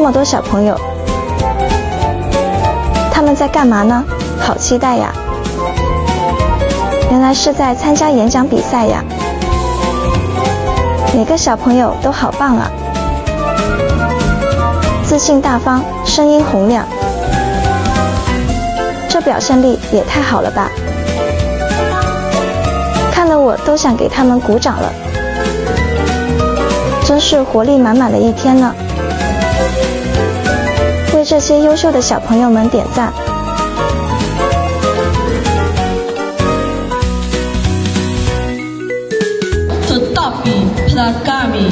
么多小朋友，他们在干嘛呢？好期待呀！原来是在参加演讲比赛呀！每个小朋友都好棒啊！自信大方，声音洪亮，这表现力也太好了吧！看得我都想给他们鼓掌了，真是活力满满的一天呢！为这些优秀的小朋友们点赞。Tetapi pada kami,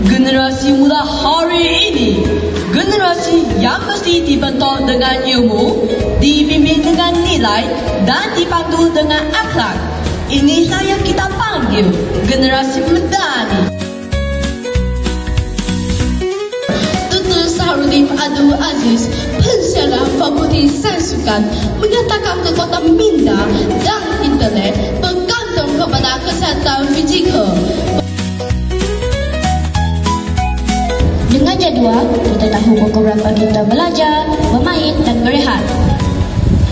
generasi muda hari ini, generasi yang mesti dibentuk dengan ilmu, dibimbing dengan nilai dan dipandu dengan akhlak. Inilah yang kita panggil generasi muda ni. Dr. Saharudin Abdul Aziz, pensyarah Fakulti Sains Sukan, menyatakan kekuatan minda dan internet bergantung kepada kesihatan fizikal. Dengan jadual, kita tahu pukul berapa kita belajar, bermain dan berehat.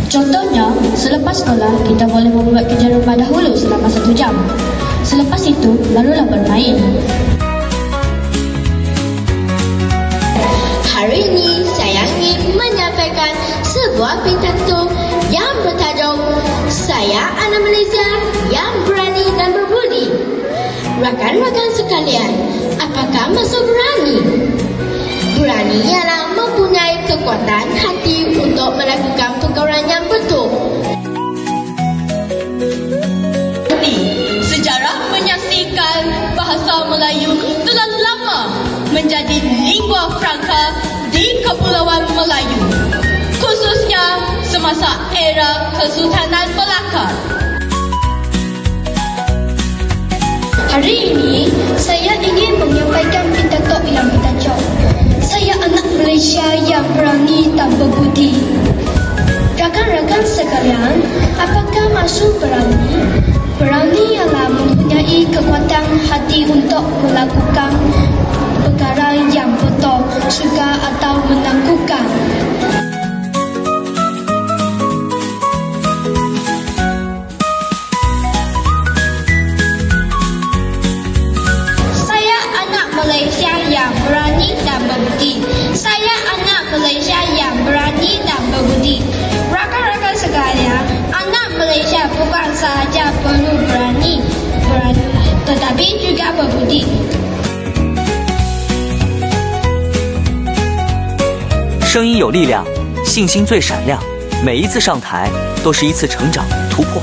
Contohnya, selepas sekolah, kita boleh membuat kerja rumah dahulu selama 1 jam. Selepas itu, barulah bermain. Hari ini, saya ingin menyampaikan sebuah pidato yang bertajuk Saya Anak Malaysia yang Berani dan Berbudi. Rakan-rakan sekalian, apakah maksud berani? Berani ialah mempunyai kekuatan hati untuk melakukan perkara yang betul. Sejarah menyaksikan bahasa Melayu telah lama menjadi lingua franca di Kepulauan Melayu, khususnya semasa era Kesultanan Melaka. Hari ini, saya ingin menyampaikan pidato yang bertajuk Saya Anak Malaysia yang Berani dan Berbudi. Rakan-rakan sekalian, apakah maksud berani? Berani ialah mempunyai kekuatan hati untuk melakukan perkara yang betul, suka atau menakutkan. Malaysia yang berani dan berbudi. Saya anak Malaysia yang berani dan berbudi. Rakan-rakan sekalian, anak Malaysia bukan sahaja perlu berani, tetapi juga berbudi. 声音有力量，信心最闪亮。每一次上台都是一次成长突破。